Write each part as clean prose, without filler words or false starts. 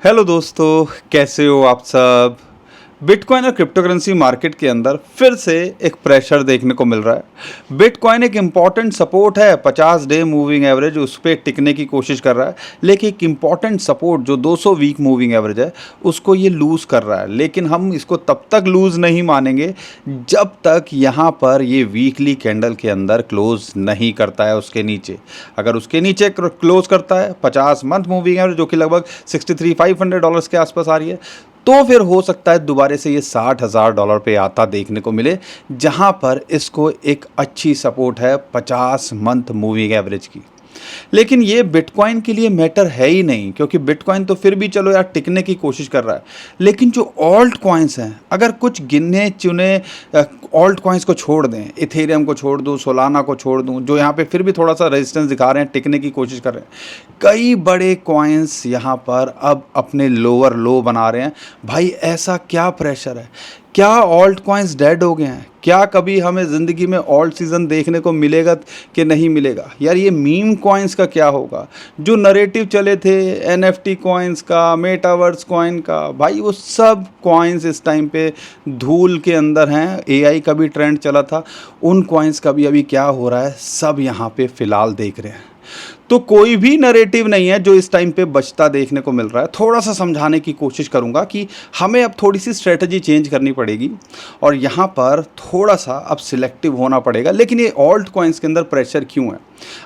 Hello दोस्तों, कैसे हो आप सब। बिटकॉइन और क्रिप्टो करेंसी मार्केट के अंदर फिर से एक प्रेशर देखने को मिल रहा है। बिटकॉइन एक इम्पॉर्टेंट सपोर्ट है, 50 डे मूविंग एवरेज उस पर टिकने की कोशिश कर रहा है, लेकिन एक इम्पॉर्टेंट सपोर्ट जो 200 वीक मूविंग एवरेज है उसको ये लूज़ कर रहा है। लेकिन हम इसको तब तक लूज़ नहीं मानेंगे जब तक यहाँ पर ये वीकली कैंडल के अंदर क्लोज नहीं करता है उसके नीचे। अगर उसके नीचे क्लोज करता है 50 मंथ मूविंग एवरेज जो कि लगभग $63,500 के आसपास आ रही है, तो फिर हो सकता है दोबारा से ये $60,000 पे आता देखने को मिले, जहां पर इसको एक अच्छी सपोर्ट है 50 मंथ मूविंग एवरेज की। लेकिन ये बिटकॉइन के लिए मैटर है ही नहीं, क्योंकि बिटकॉइन तो फिर भी चलो यार टिकने की कोशिश कर रहा है। लेकिन जो ऑल्ट कॉइन्स हैं, अगर कुछ गिने चुने ऑल्ट कॉइन्स को छोड़ दें, इथेरियम को छोड़ दूं, सोलाना को छोड़ दूं, जो यहाँ पे फिर भी थोड़ा सा रेजिस्टेंस दिखा रहे हैं, टिकने की कोशिश कर रहे हैं, कई बड़े कॉइन्स यहाँ पर अब अपने लोअर लो बना रहे हैं। भाई ऐसा क्या प्रेशर है? क्या ऑल्ट कॉइन्स डेड हो गए हैं? क्या कभी हमें ज़िंदगी में ऑल्ट सीज़न देखने को मिलेगा कि नहीं मिलेगा? यार ये मीम कॉइन्स का क्या होगा? जो नरेटिव चले थे एनएफटी कॉइन्स का, मेटावर्स कॉइन का, भाई वो सब कॉइन्स इस टाइम पे धूल के अंदर हैं। एआई का भी ट्रेंड चला था, उन कॉइन्स का भी अभी क्या हो रहा है सब यहाँ पे फ़िलहाल देख रहे हैं। तो कोई भी नरेटिव नहीं है जो इस टाइम पे बचता देखने को मिल रहा है। थोड़ा सा समझाने की कोशिश करूंगा कि हमें अब थोड़ी सी स्ट्रेटजी चेंज करनी पड़ेगी और यहाँ पर थोड़ा सा अब सिलेक्टिव होना पड़ेगा। लेकिन ये ऑल्ट कॉइन्स के अंदर प्रेशर क्यों है?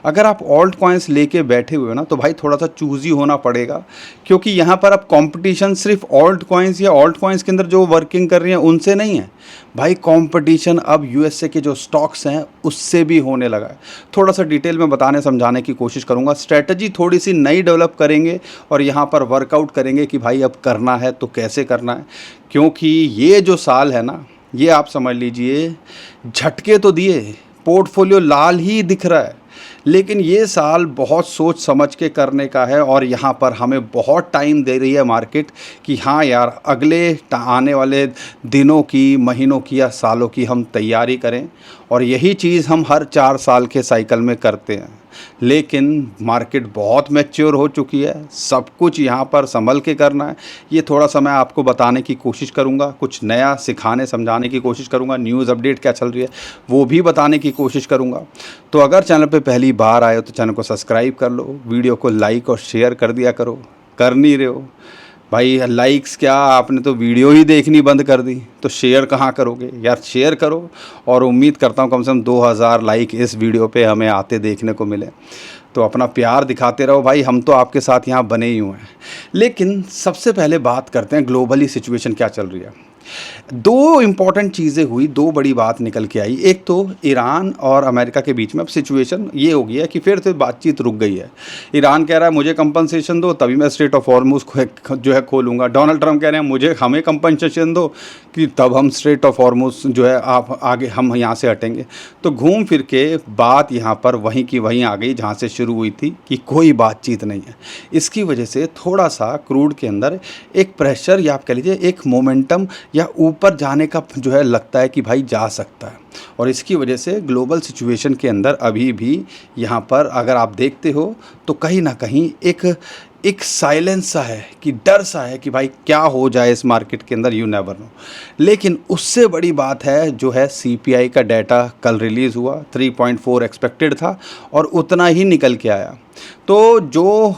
अगर आप ऑल्ट कॉइन्स लेके बैठे हुए हो ना, तो भाई थोड़ा सा चूजी होना पड़ेगा, क्योंकि यहाँ पर अब कंपटीशन सिर्फ ऑल्ट कॉइन्स या ऑल्ट कॉइन्स के अंदर जो वर्किंग कर रही हैं उनसे नहीं है। भाई कंपटीशन अब यूएसए के जो स्टॉक्स हैं उससे भी होने लगा है। थोड़ा सा डिटेल में बताने समझाने की कोशिश करूंगा। स्ट्रेटजी थोड़ी सी नई डेवलप करेंगे और यहाँ पर वर्कआउट करेंगे कि भाई अब करना है तो कैसे करना है। क्योंकि ये जो साल है ना, ये आप समझ लीजिए झटके तो दिए, पोर्टफोलियो लाल ही दिख रहा है, लेकिन ये साल बहुत सोच समझ के करने का है। और यहाँ पर हमें बहुत टाइम दे रही है मार्केट कि हाँ यार अगले आने वाले दिनों की, महीनों की या सालों की हम तैयारी करें। और यही चीज़ हम हर 4 साल के साइकिल में करते हैं। लेकिन मार्केट बहुत मैच्योर हो चुकी है, सब कुछ यहाँ पर संभल के करना है। ये थोड़ा सा मैं आपको बताने की कोशिश करूँगा, कुछ नया सिखाने समझाने की कोशिश करूँगा, न्यूज़ अपडेट क्या चल रही है वो भी बताने की कोशिश करूँगा। तो अगर चैनल पे पहली बार आए हो तो चैनल को सब्सक्राइब कर लो, वीडियो को लाइक और शेयर कर दिया करो। कर नहीं रहे हो भाई, लाइक्स क्या, आपने तो वीडियो ही देखनी बंद कर दी, तो शेयर कहाँ करोगे यार? शेयर करो। और उम्मीद करता हूँ कम से कम 2000 लाइक इस वीडियो पे हमें आते देखने को मिले। तो अपना प्यार दिखाते रहो भाई, हम तो आपके साथ यहाँ बने ही हुए हैं। लेकिन सबसे पहले बात करते हैं ग्लोबली सिचुएशन क्या चल रही है। दो इंपॉर्टेंट चीज़ें हुई, दो बड़ी बात निकल के आई। एक तो ईरान और अमेरिका के बीच में अब सिचुएशन ये हो गया है कि फिर से बातचीत रुक गई है। ईरान कह रहा है मुझे कंपनसेशन दो तभी मैं स्ट्रेट ऑफ हॉर्मुज़ जो है खोलूँगा। डोनाल्ड ट्रंप कह रहे हैं हमें कंपनसेशन दो कि तब हम स्ट्रेट ऑफ हॉर्मुज़ जो है आप आगे हम यहाँ से हटेंगे। तो घूम फिर के बात यहाँ पर वहीं की वहीं आ गई जहाँ से शुरू हुई थी कि कोई बातचीत नहीं है। इसकी वजह से थोड़ा सा क्रूड के अंदर एक प्रेशर या आप कह लीजिए एक मोमेंटम या ऊपर जाने का जो है लगता है कि भाई जा सकता है। और इसकी वजह से ग्लोबल सिचुएशन के अंदर अभी भी यहाँ पर अगर आप देखते हो तो कहीं ना कहीं एक साइलेंस सा है कि डर सा है कि भाई क्या हो जाए इस मार्केट के अंदर, यू नेवर नो। लेकिन उससे बड़ी बात है जो है सीपीआई का डाटा कल रिलीज़ हुआ, 3.4 एक्सपेक्टेड था और उतना ही निकल के आया। तो जो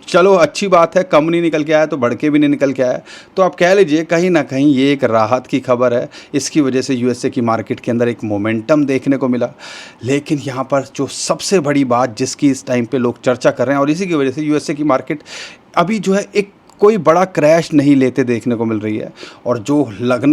चलो अच्छी बात है, कम नहीं निकल के आया तो बढ़ के भी नहीं निकल के आया। तो आप कह लीजिए कहीं ना कहीं ये एक राहत की खबर है। इसकी वजह से यूएसए की मार्केट के अंदर एक मोमेंटम देखने को मिला। लेकिन यहाँ पर जो सबसे बड़ी बात जिसकी इस टाइम पे लोग चर्चा कर रहे हैं और इसी की वजह से यूएसए की मार्केट अभी जो है एक कोई बड़ा क्रैश नहीं लेते देखने को मिल रही है। और जो लग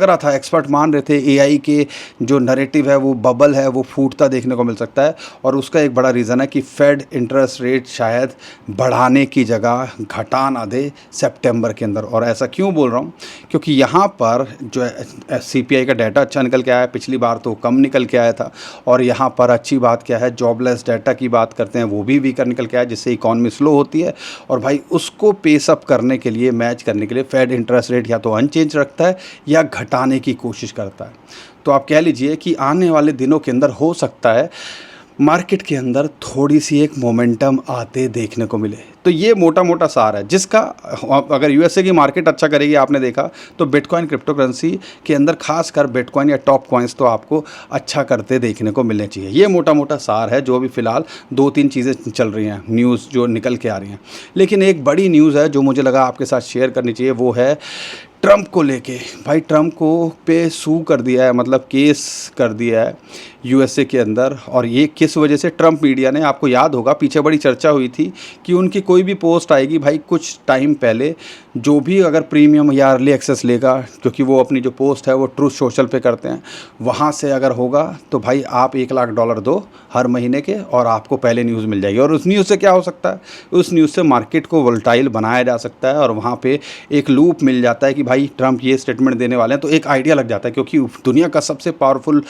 रहा था, एक्सपर्ट मान रहे थे एआई के जो नैरेटिव है वो बबल है वो फूटता देखने को मिल सकता है। और उसका एक बड़ा रीज़न है कि फेड इंटरेस्ट रेट शायद बढ़ाने की जगह घटा ना दे सितंबर के अंदर। और ऐसा क्यों बोल रहा हूँ? क्योंकि यहाँ पर जो है सीपीआई का डाटा अच्छा निकल के आया, पिछली बार तो कम निकल के आया था। और यहाँ पर अच्छी बात क्या है, जॉबलेस डाटा की बात करते हैं वो भी वीकर निकल के आया, जिससे इकॉनमी स्लो होती है। और भाई उसको पेस अप करने के लिए, मैच करने के लिए फेड इंटरेस्ट रेट या तो अनचेंज रखता है या घटाने की कोशिश करता है। तो आप कह लीजिए कि आने वाले दिनों के अंदर हो सकता है मार्केट के अंदर थोड़ी सी एक मोमेंटम आते देखने को मिले। तो तो ये मोटा मोटा सार है जिसका अगर यूएसए की मार्केट अच्छा करेगी, आपने देखा तो बिटकॉइन क्रिप्टो करेंसी के अंदर खासकर बिटकॉइन या टॉप कॉइन्स तो आपको अच्छा करते देखने को मिलने चाहिए। ये मोटा मोटा सार है जो अभी फ़िलहाल 2-3 चीज़ें चल रही हैं, न्यूज़ जो निकल के आ रही हैं। लेकिन एक बड़ी न्यूज़ है जो मुझे लगा आपके साथ शेयर करनी चाहिए, वो है ट्रंप को लेके। भाई ट्रंप को पे सू कर दिया है, मतलब केस कर दिया है यूएसए के अंदर। और ये किस वजह से, ट्रंप मीडिया ने, आपको याद होगा पीछे बड़ी चर्चा हुई थी कि उनकी कोई भी पोस्ट आएगी भाई कुछ टाइम पहले, जो भी अगर प्रीमियम या अर्ली एक्सेस लेगा, क्योंकि वो अपनी जो पोस्ट है वो ट्रूथ सोशल पे करते हैं, वहाँ से अगर होगा तो भाई आप $1 लाख दो हर महीने के और आपको पहले न्यूज़ मिल जाएगी। और उस न्यूज़ से क्या हो सकता है, उस न्यूज़ से मार्केट को वोलेटाइल बनाया जा सकता है और वहाँ पे एक लूप मिल जाता है कि भाई ट्रंप ये स्टेटमेंट देने वाले हैं, तो एक आइडिया लग जाता है। क्योंकि दुनिया का सबसे पावरफुल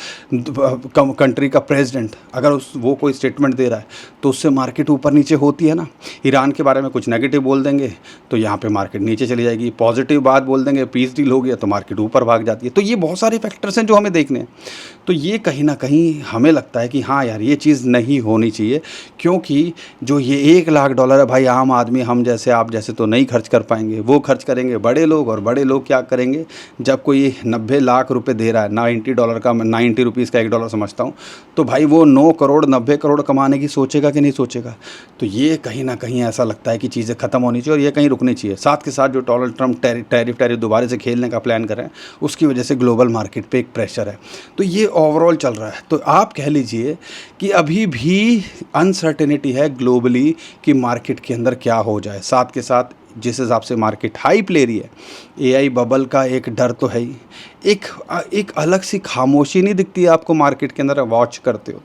कंट्री का प्रेसिडेंट अगर वो कोई स्टेटमेंट दे रहा है तो उससे मार्केट ऊपर नीचे होती है ना। ईरान के बारे में कुछ नेगेटिव बोल देंगे तो यहाँ पे मार्केट नीचे चली जाएगी, पॉजिटिव बात बोल देंगे, पीस डील हो गया तो मार्केट ऊपर भाग जाती है। तो ये बहुत सारे फैक्टर्स हैं जो हमें देखने हैं। तो ये कहीं ना कहीं हमें लगता है कि हाँ यार ये चीज़ नहीं होनी चाहिए, क्योंकि जो ये $1 लाख है भाई, आम आदमी हम जैसे आप जैसे तो नहीं खर्च कर पाएंगे, वो खर्च करेंगे बड़े लोग। और बड़े लोग क्या करेंगे, जब कोई 90 लाख रुपए दे रहा है, $90 का, 90 रुपीज़ का $1 समझता हूँ, तो भाई वो 9 करोड़ 90 करोड़ कमाने की सोचेगा कि नहीं सोचेगा। तो ये कहीं ना कहीं ऐसा लगता है कि चीज़ें ख़त्म होनी चाहिए और ये कहीं रुकनी चाहिए। साथ के साथ जो डोनाल्ड ट्रंप टैरिफ दोबारा से खेलने का प्लान कर रहे हैं, उसकी वजह से ग्लोबल मार्केट पे एक प्रेशर है। तो ये ओवरऑल चल रहा है। तो आप कह लीजिए कि अभी भी अनसर्टेनिटी है ग्लोबली कि मार्केट के अंदर क्या हो जाए। साथ के साथ जिस हिसाब से मार्केट हाइप ले रही है, एआई बबल का एक डर तो है ही, एक अलग सी खामोशी नहीं दिखती है आपको मार्केट के अंदर वॉच करते हो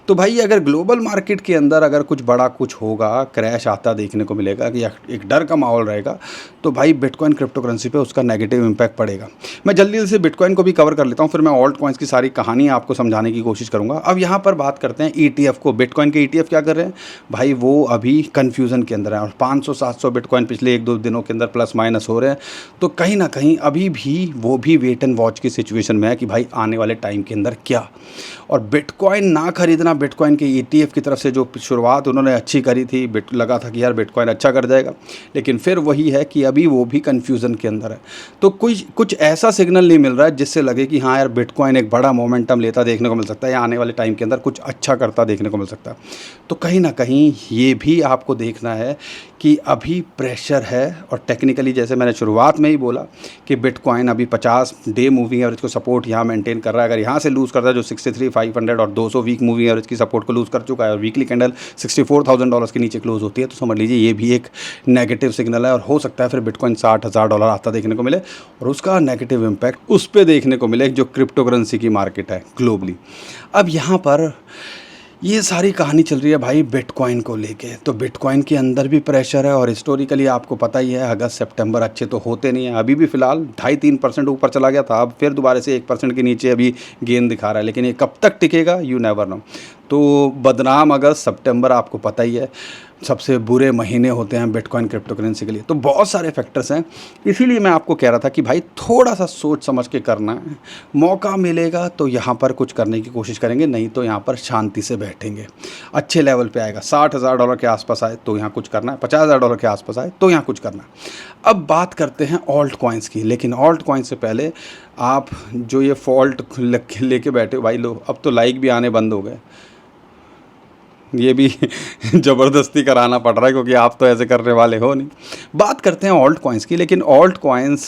तो भाई अगर ग्लोबल मार्केट के अंदर अगर कुछ बड़ा कुछ होगा, क्रैश आता देखने को मिलेगा कि एक डर का माहौल रहेगा, तो भाई बिटकॉइन क्रिप्टो करेंसी पे उसका नेगेटिव इम्पैक्ट पड़ेगा। मैं जल्दी से बिटकॉइन को भी कवर कर लेता हूँ, फिर मैं ऑल्ट कॉइन्स की सारी कहानी आपको समझाने की कोशिश करूँगा। अब यहाँ पर बात करते हैं ETF को। बिटकॉइन के ETF क्या कर रहे हैं भाई, वो अभी कन्फ्यूज़न के अंदर है और 500-700 बिटकॉइन पिछले 1-2 दिनों के अंदर प्लस माइनस हो रहे हैं। तो कहीं ना कहीं अभी भी वो भी वेट एंड वॉच की सिचुएशन में है कि भाई आने वाले टाइम के अंदर क्या। और बिटकॉइन ना खरीदना, बिटकॉइन के ETF की तरफ से जो शुरुआत उन्होंने अच्छी करी थी, लगा था कि यार बिटकॉइन अच्छा कर जाएगा, लेकिन फिर वही है कि अभी वो भी कन्फ्यूज़न के अंदर है। तो कुछ ऐसा सिग्नल नहीं मिल रहा है जिससे लगे कि हाँ यार बिटकॉइन एक बड़ा मोमेंटम लेता देखने को मिल सकता है या आने वाले टाइम के अंदर कुछ अच्छा करता देखने को मिल सकता है। तो कहीं ना कहीं ये भी आपको देखना है कि अभी प्रेशर है। और टेक्निकली जैसे मैंने शुरुआत में ही बोला कि बिटकॉइन अभी 50 डे मूविंग एवरेज को सपोर्ट यहाँ मेंटेन कर रहा है। अगर यहाँ से लूज़ करता है जो 63,500 और 200 वीक मूविंग एवरेज की सपोर्ट को लूज़ कर चुका है और वीकली कैंडल $64,000 के नीचे क्लोज होती है, तो समझ लीजिए ये भी एक नेगेटिव सिग्नल है। और हो सकता है फिर बिटकॉइन $60,000 आता देखने को मिले और उसका नेगेटिव इम्पैक्ट उस पर देखने को मिले जो क्रिप्टो करेंसी की मार्केट है ग्लोबली। अब यहाँ पर ये सारी कहानी चल रही है भाई बिटकॉइन को लेके। तो बिटकॉइन के अंदर भी प्रेशर है और हिस्टोरिकली आपको पता ही है अगस्त सितंबर अच्छे तो होते नहीं हैं। अभी भी फ़िलहाल 2.5-3% ऊपर चला गया था, अब फिर दोबारा से 1% के नीचे अभी गेन दिखा रहा है, लेकिन ये कब तक टिकेगा यू नेवर नो। तो बदनाम अगस्त सितंबर आपको पता ही है सबसे बुरे महीने होते हैं बिटकॉइन क्रिप्टो करेंसी के लिए। तो बहुत सारे फैक्टर्स हैं, इसीलिए मैं आपको कह रहा था कि भाई थोड़ा सा सोच समझ के करना है। मौका मिलेगा तो यहाँ पर कुछ करने की कोशिश करेंगे, नहीं तो यहाँ पर शांति से बैठेंगे। अच्छे लेवल पे आएगा, $60,000 के आसपास आए तो यहाँ कुछ करना है, $50,000 के आसपास आए तो यहाँ कुछ करना है। अब बात करते हैं ऑल्ट कॉइन्स की, लेकिन ऑल्ट कॉइन्स से पहले आप जो ये फॉल्ट लेके बैठे हो भाई, लो अब तो लाइक भी आने बंद हो गए, ये भी ज़बरदस्ती कराना पड़ रहा है क्योंकि आप तो ऐसे करने वाले हो नहीं। बात करते हैं ऑल्ट कॉइन्स की, लेकिन ऑल्ट कॉइन्स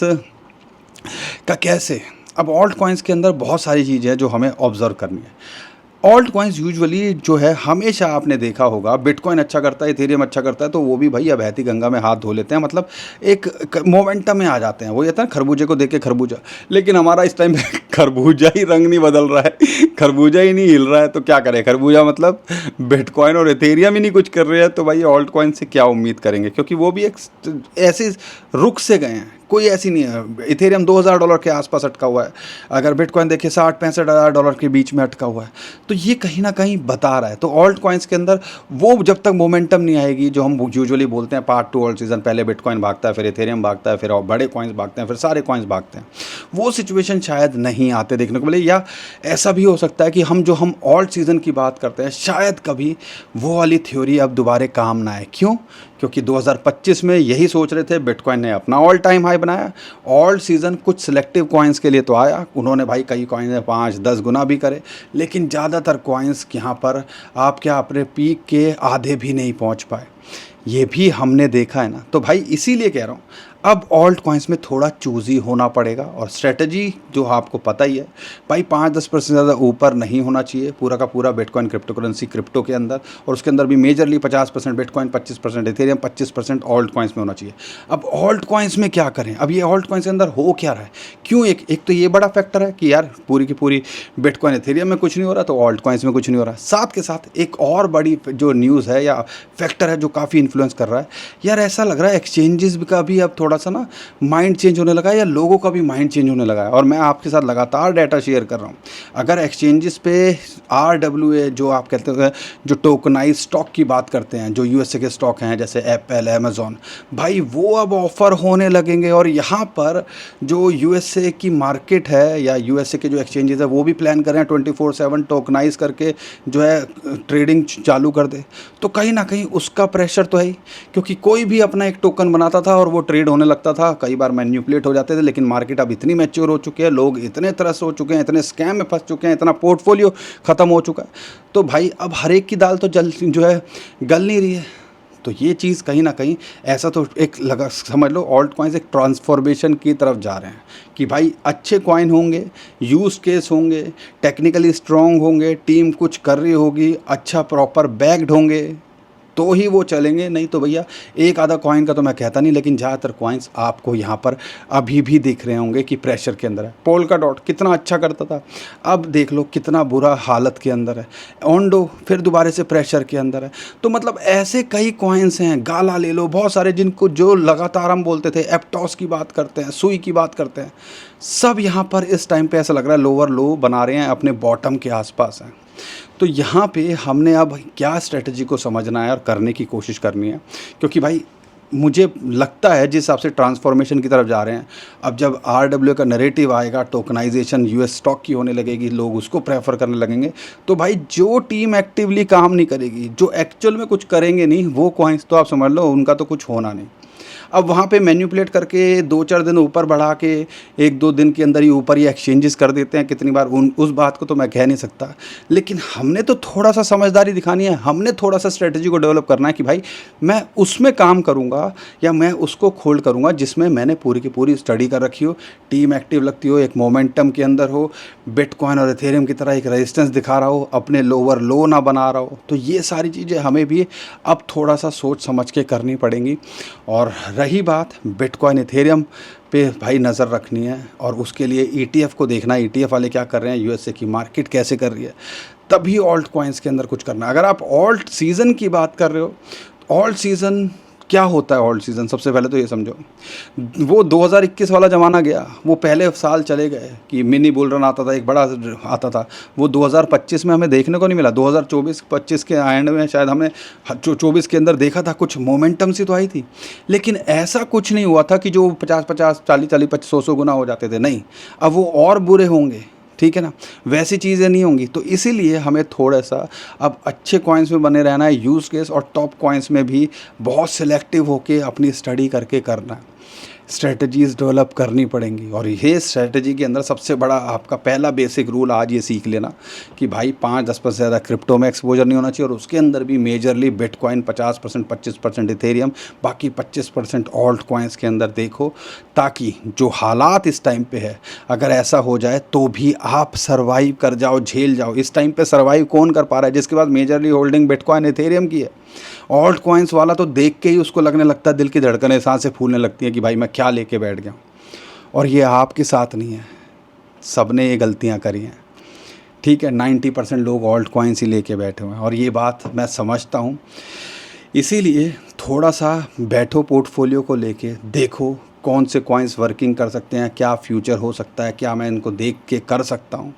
का कैसे। अब ऑल्ट कॉइन्स के अंदर बहुत सारी चीज़ें हैं जो हमें ऑब्जर्व करनी है। ऑल्ट कॉइन्स यूजुअली जो है, हमेशा आपने देखा होगा बिटकॉइन अच्छा करता है, इथेरियम अच्छा करता है तो वो भी भाई अब बहती गंगा में हाथ धो लेते हैं, मतलब एक मोमेंटम में आ जाते हैं। वो ये था खरबूजे को देख के खरबूजा, लेकिन हमारा इस टाइम खरबूजा ही रंग नहीं बदल रहा है, खरबूजा ही नहीं हिल रहा है, तो क्या करें। खरबूजा मतलब बिटकॉइन और इथेरियम ही नहीं कुछ कर रहे हैं, तो भाई ऑल्ट कॉइन से क्या उम्मीद करेंगे, क्योंकि वो भी एक ऐसे रुख से गए हैं, कोई ऐसी नहीं है। इथेरियम $2,000 के आसपास अटका हुआ है, अगर बिटकॉइन देखिए $60-65,000 के बीच में अटका हुआ है, तो ये कहीं ना कहीं बता रहा है। तो ऑल्ट कॉइन्स के अंदर वो जब तक मोमेंटम नहीं आएगी, जो हम यूजुअली बोलते हैं पार्ट 2 ऑल्ट सीजन, पहले बिटकॉइन भागता है, फिर इथेरियम भागता है, फिर और बड़े कॉइन्स भागते हैं, फिर सारे कॉइन्स भागते हैं, वो सिचुएशन शायद नहीं आते देखने को मिले। या ऐसा भी हो सकता है कि हम ऑल्ट सीजन की बात करते हैं, शायद कभी वो वाली थ्योरी अब दोबारा काम ना आए। क्यों? क्योंकि 2025 में यही सोच रहे थे, बिटकॉइन ने अपना ऑल टाइम हाई बनाया। ऑल्ट सीज़न कुछ सिलेक्टिव कॉइन्स के लिए तो आया, उन्होंने भाई कई कॉइन 5-10 गुना भी करे, लेकिन ज़्यादातर कॉइन्स यहाँ पर आप क्या अपने पीक के आधे भी नहीं पहुँच पाए। ये भी हमने देखा है ना। तो भाई इसीलिए कह रहा हूँ, अब ऑल्ट कॉइन्स में थोड़ा चूज़ी होना पड़ेगा, और स्ट्रेटजी जो आपको पता ही है भाई, 5-10% ज़्यादा ऊपर नहीं होना चाहिए पूरा का पूरा बिटकॉइन क्रिप्टो करेंसी क्रिप्टो के अंदर, और उसके अंदर भी majorly 50% bitcoin, 25% Ethereum, 25% alt coins में होना चाहिए। अब ऑल्ट कॉइन्स में क्या करें, अब ये ऑल्ट कॉइन्स के अंदर हो क्या रहा है, क्यों, एक तो ये बड़ा फैक्टर है कि यार पूरी की पूरी बिटकॉइन इथेरियम में कुछ नहीं हो रहा, तो ऑल्ट कॉइन्स में कुछ नहीं हो रहा। साथ के साथ एक और बड़ी जो न्यूज़ है या फैक्टर है जो काफ़ी इन्फ्लुएंस कर रहा है, यार ऐसा लग रहा है एक्सचेंजेस का भी अब थोड़ा सा ना माइंड चेंज होने लगा है, या लोगों का भी माइंड चेंज होने लगा है। और मैं आपके साथ लगातार डाटा शेयर कर रहा हूँ, अगर एक्सचेंजेस पे RWA जो आप कहते हैं, जो टोकनाइज स्टॉक की बात करते हैं, जो USA के स्टॉक हैं जैसे एप्पल, अमेज़ॉन, भाई वो अब ऑफ़र होने लगेंगे। और यहाँ पर जो USA की मार्केट है या USA के जो एक्सचेंजेस है वो भी प्लान कर रहे हैं 24/7 टोकनाइज करके जो है ट्रेडिंग चालू कर दे। तो कहीं ना कहीं उसका प्रेशर तो है ही, क्योंकि कोई भी अपना एक टोकन बनाता था और वो ट्रेड होने लगता था, कई बार मैन्युपुलेट हो जाते थे। लेकिन मार्केट अब इतनी मैच्योर हो चुकी है, लोग इतने तरस हो चुके हैं, इतने स्कैम में फंस चुके हैं, इतना पोर्टफोलियो ख़त्म हो चुका है, तो भाई अब हर एक की दाल तो जल जो है गल नहीं रही है। तो ये चीज़ कहीं ना कहीं ऐसा तो एक लगा समझ लो, ऑल्ट कॉइन्स एक ट्रांसफॉर्मेशन की तरफ जा रहे हैं कि भाई अच्छे कॉइन होंगे, यूज़ केस होंगे, टेक्निकली स्ट्रॉन्ग होंगे, टीम कुछ कर रही होगी, अच्छा प्रॉपर बैक्ड होंगे, तो ही वो चलेंगे। नहीं तो भैया एक आधा कॉइन का तो मैं कहता नहीं, लेकिन ज़्यादातर कॉइन्स आपको यहाँ पर अभी भी दिख रहे होंगे कि प्रेशर के अंदर है। पोल्का डॉट कितना अच्छा करता था, अब देख लो कितना बुरा हालत के अंदर है। ओंडो फिर दोबारा से प्रेशर के अंदर है। तो मतलब ऐसे कई कॉइन्स हैं, गाला ले लो, बहुत सारे जिनको जो लगातार हम बोलते थे, एप्टॉस की बात करते हैं, सुई की बात करते हैं, सब यहाँ पर इस टाइम पे ऐसा लग रहा है लोअर लो बना रहे हैं, अपने बॉटम के आसपास हैं। तो यहाँ पे हमने अब क्या स्ट्रेटजी को समझना है और करने की कोशिश करनी है, क्योंकि भाई मुझे लगता है जिस हिसाब से ट्रांसफॉर्मेशन की तरफ जा रहे हैं, अब जब RWA का नैरेटिव आएगा, टोकनाइजेशन US स्टॉक की होने लगेगी, लोग उसको प्रेफर करने लगेंगे, तो भाई जो टीम एक्टिवली काम नहीं करेगी, जो एक्चुअल में कुछ करेंगे नहीं, वो कॉइन्स तो आप समझ लो उनका तो कुछ होना नहीं। अब वहाँ पे मैन्युपुलेट करके 2-4 दिन ऊपर बढ़ा के 1-2 दिन के अंदर ही ऊपर ये एक्सचेंजेस कर देते हैं कितनी बार, उस बात को तो मैं कह नहीं सकता। लेकिन हमने तो थोड़ा सा समझदारी दिखानी है, हमने थोड़ा सा स्ट्रेटजी को डेवलप करना है कि भाई मैं उसमें काम करूँगा या मैं उसको खोल्ड करूँगा जिसमें मैंने पूरी की पूरी स्टडी कर रखी हो, टीम एक्टिव लगती हो, एक मोमेंटम के अंदर हो, बिटकॉइन और इथेरियम की तरह एक रेजिस्टेंस दिखा रहा हो, अपने लोअर लो ना बना रहा हो। तो ये सारी चीज़ें हमें भी अब थोड़ा सा सोच समझ के करनी पड़ेंगी। और रही बात बिटकॉइन इथेरियम पे, भाई नज़र रखनी है, और उसके लिए ETF को देखना है, ETF वाले क्या कर रहे हैं, USA की मार्केट कैसे कर रही है, तभी ऑल्ट कॉइन्स के अंदर कुछ करना है। अगर आप ऑल्ट सीज़न की बात कर रहे हो, ऑल्ट सीज़न क्या होता है, ऑल्ट सीज़न सबसे पहले तो ये समझो, वो 2021 वाला ज़माना गया, वो पहले साल चले गए कि मिनी बुल रन आता था, एक बड़ा आता था, वो 2025 में हमें देखने को नहीं मिला। 2024-25 के एंड में शायद हमने 24 के अंदर देखा था, कुछ मोमेंटम सी तो आई थी, लेकिन ऐसा कुछ नहीं हुआ था कि जो 50-50, 40-40, 100 गुना हो जाते थे, नहीं, अब वो और बुरे होंगे, ठीक है ना, वैसी चीज़ें नहीं होंगी। तो इसीलिए हमें थोड़ा सा अब अच्छे कॉइन्स में बने रहना है, यूज़ केस और टॉप कॉइन्स में भी बहुत सिलेक्टिव होके अपनी स्टडी करके करना है, स्ट्रेटजीज़ डेवलप करनी पड़ेंगी। और ये स्ट्रेटजी के अंदर सबसे बड़ा आपका पहला बेसिक रूल आज ये सीख लेना कि भाई 5-10% से ज़्यादा क्रिप्टो में एक्सपोजर नहीं होना चाहिए, और उसके अंदर भी मेजरली बिटकॉइन 50%, 25% इथेरियम, बाकी 25% ऑल्ट कॉइन्स के अंदर देखो, ताकि जो हालात इस टाइम पे है, अगर ऐसा हो जाए तो भी आप सर्वाइव कर जाओ, झेल जाओ। इस टाइम पे सर्वाइव कौन कर पा रहा है, जिसके पास मेजरली होल्डिंग बिटकॉइन इथेरियम की है। ऑल्ट कॉइन्स वाला तो देख के ही उसको लगने लगता है, दिल की धड़कनें सांसें फूलने लगती हैं कि भाई मैं क्या लेके बैठ गया। और ये आपके साथ नहीं है, सबने ये गलतियां करी हैं, ठीक है। 90% लोग ऑल्ट कॉइन्स ही लेके बैठे हुए हैं, और ये बात मैं समझता हूँ। इसीलिए थोड़ा सा बैठो, पोर्टफोलियो को लेके देखो कौन से कॉइन्स वर्किंग कर सकते हैं, क्या फ्यूचर हो सकता है, क्या मैं इनको देख के कर सकता हूँ,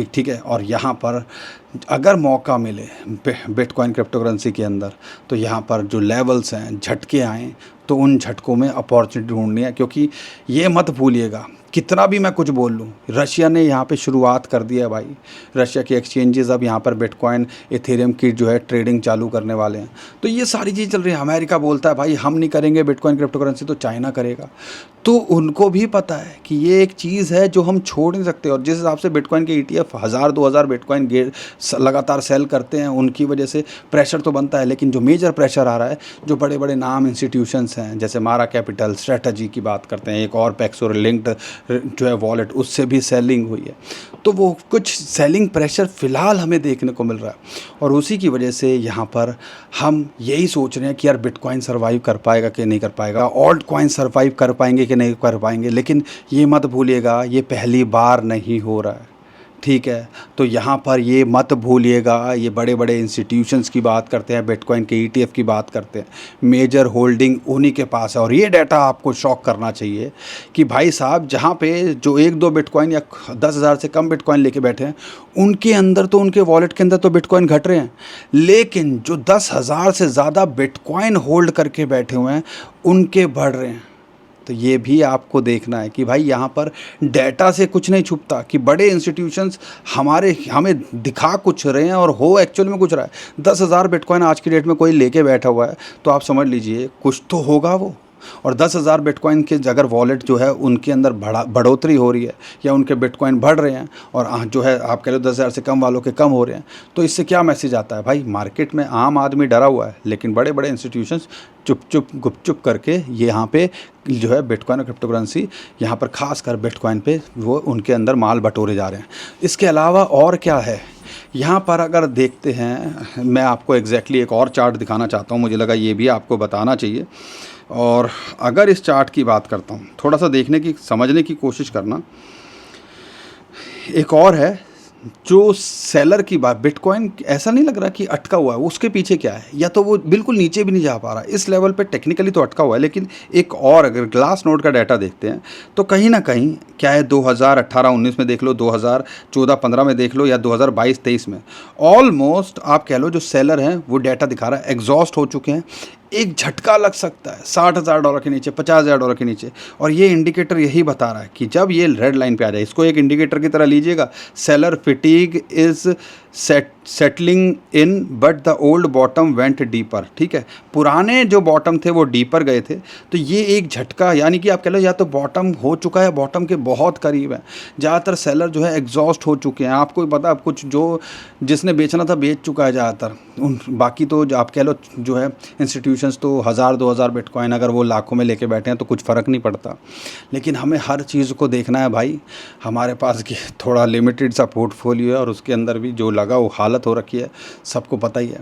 ठीक है। और यहाँ पर अगर मौका मिले बिटकॉइन क्रिप्टो करेंसी के अंदर, तो यहाँ पर जो लेवल्स हैं, झटके आएँ, तो उन झटकों में अपॉर्चुनिटी ढूंढनी है, क्योंकि ये मत भूलिएगा कितना भी मैं कुछ बोल लूँ, रशिया ने यहाँ पे शुरुआत कर दिया है भाई। रशिया के एक्सचेंजेस अब यहाँ पर बिटकॉइन इथेरियम की जो है ट्रेडिंग चालू करने वाले हैं। तो ये सारी चीज़ चल रही है। अमेरिका बोलता है भाई हम नहीं करेंगे बिटकॉइन क्रिप्टो करेंसी, तो चाइना करेगा। तो उनको भी पता है कि ये एक चीज़ है जो हम छोड़ नहीं सकते। और जिस हिसाब से बिटकॉइन के ETF 1000-2000 बिटकॉइन लगातार सेल करते हैं, उनकी वजह से प्रेशर तो बनता है। लेकिन जो मेजर प्रेशर आ रहा है, जो बड़े बड़े नाम इंस्टीट्यूशंस हैं, जैसे मारा कैपिटल, स्ट्रेटजी की बात करते हैं, एक और पैक्सो लिंक्ड जो है वॉलेट, उससे भी सेलिंग हुई है। तो वो कुछ सेलिंग प्रेशर फ़िलहाल हमें देखने को मिल रहा है। और उसी की वजह से यहाँ पर हम यही सोच रहे हैं कि यार बिटकॉइन सर्वाइव कर पाएगा कि नहीं कर पाएगा, ऑल्ट कॉइन सर्वाइव कर पाएंगे कि नहीं कर पाएंगे। लेकिन ये मत भूलिएगा, ये पहली बार नहीं हो रहा है, ठीक है। तो यहाँ पर ये मत भूलिएगा, ये बड़े बड़े इंस्टीट्यूशंस की बात करते हैं, बिटकॉइन के ETF की बात करते हैं, मेजर होल्डिंग उन्हीं के पास है। और ये डाटा आपको शॉक करना चाहिए कि भाई साहब, जहाँ पे जो 1-2 बिटकॉइन या 10,000 से कम बिटकॉइन लेके बैठे हैं, उनके अंदर तो, उनके वॉलेट के अंदर तो बिटकॉइन घट रहे हैं। लेकिन जो 10,000 से ज़्यादा बिटकॉइन होल्ड करके बैठे हुए हैं, उनके बढ़ रहे हैं। तो ये भी आपको देखना है कि भाई यहाँ पर डेटा से कुछ नहीं छुपता कि बड़े इंस्टीट्यूशंस हमें दिखा कुछ रहे हैं और हो एक्चुअल में कुछ रहा है। 10,000 बिटकॉइन आज की डेट में कोई लेके बैठा हुआ है, तो आप समझ लीजिए कुछ तो होगा वो। और 10,000 बिटकॉइन के अगर वॉलेट जो है उनके अंदर बढ़ोतरी हो रही है, या उनके बिटकॉइन बढ़ रहे हैं, और जो है आप कह लो 10,000 से कम वालों के कम हो रहे हैं, तो इससे क्या मैसेज आता है भाई? मार्केट में आम आदमी डरा हुआ है, लेकिन बड़े बड़े इंस्टीट्यूशंस चुप गुपचुप करके ये यहाँ पे जो है बिटकॉइन और क्रिप्टो करेंसी, यहाँ पर खास कर बिटकॉइन पे वो उनके अंदर माल बटोरे जा रहे हैं। इसके अलावा और क्या है यहाँ पर अगर देखते हैं, मैं आपको एग्जैक्टली एक और चार्ट दिखाना चाहता हूँ, मुझे लगा ये भी आपको बताना चाहिए। और अगर इस चार्ट की बात करता हूँ, थोड़ा सा देखने की, समझने की कोशिश करना। एक और है जो सेलर की बात, बिटकॉइन ऐसा नहीं लग रहा कि अटका हुआ है, उसके पीछे क्या है, या तो वो बिल्कुल नीचे भी नहीं जा पा रहा, इस लेवल पे टेक्निकली तो अटका हुआ है। लेकिन एक और अगर ग्लास नोड का डाटा देखते हैं, तो कहीं ना कहीं क्या है, 2018-19 में देख लो, 2014-15 में देख लो, या 2022-23 में, ऑलमोस्ट आप कह लो जो सेलर हैं वो डाटा दिखा रहा है एग्जॉस्ट हो चुके हैं। एक झटका लग सकता है $60,000 के नीचे, $50,000 के नीचे। और ये इंडिकेटर यही बता रहा है कि जब ये रेड लाइन पे आ जाए, इसको एक इंडिकेटर की तरह लीजिएगा, seller फिटीग is settling in but the old bottom went deeper. ठीक है, पुराने जो बॉटम थे वो डीपर गए थे। तो ये एक झटका, यानी कि आप कह लो या तो बॉटम हो चुका है, बॉटम के बहुत करीब है। ज़्यादातर सेलर जो है एग्जॉस्ट हो चुके हैं। आपको पता है, कुछ जो जिसने बेचना था बेच चुका है ज़्यादातर। बाकी तो आप कह लो जो है इंस्टीट्यूशंस तो 1000-2000 बिटकॉइन अगर वो लाखों में लेके बैठे हैं तो कुछ फ़र्क नहीं पड़ता। लेकिन हमें हर चीज़ को देखना है भाई। हमारे पास थोड़ा लिमिटेड सा पोर्टफोलियो है, और उसके अंदर भी जो लगा वो हालत हो रखी है, सबको पता ही है।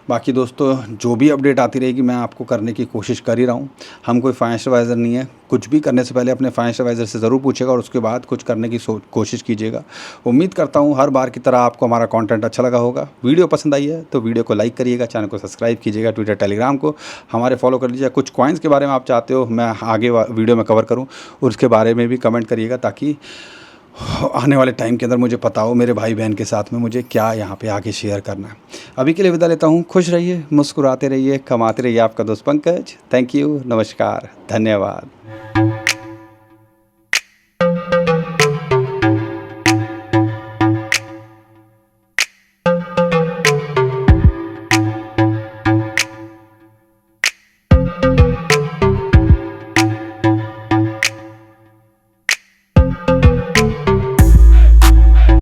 बाकी दोस्तों, जो भी अपडेट आती रहेगी मैं आपको करने की कोशिश कर ही रहा हूँ। हम कोई फाइनेंशियल एडवाइज़र नहीं है। कुछ भी करने से पहले अपने फाइनेंशियल एडवाइज़र से ज़रूर पूछेगा, और उसके बाद कुछ करने की कोशिश कीजिएगा। उम्मीद करता हूँ हर बार की तरह आपको हमारा कंटेंट अच्छा लगा होगा। वीडियो पसंद आई है तो वीडियो को लाइक करिएगा, चैनल को सब्सक्राइब कीजिएगा, ट्विटर टेलीग्राम को हमारे फॉलो कर लीजिए। कुछ कॉइन्स के बारे में आप चाहते हो मैं आगे वीडियो में कवर करूँ, उसके बारे में भी कमेंट करिएगा, ताकि आने वाले टाइम के अंदर मुझे पता हो मेरे भाई बहन के साथ में मुझे क्या यहाँ पे आगे शेयर करना है। अभी के लिए विदा लेता हूँ। खुश रहिए, मुस्कुराते रहिए, कमाते रहिए। आपका दोस्त पंकज। थैंक यू, नमस्कार, धन्यवाद।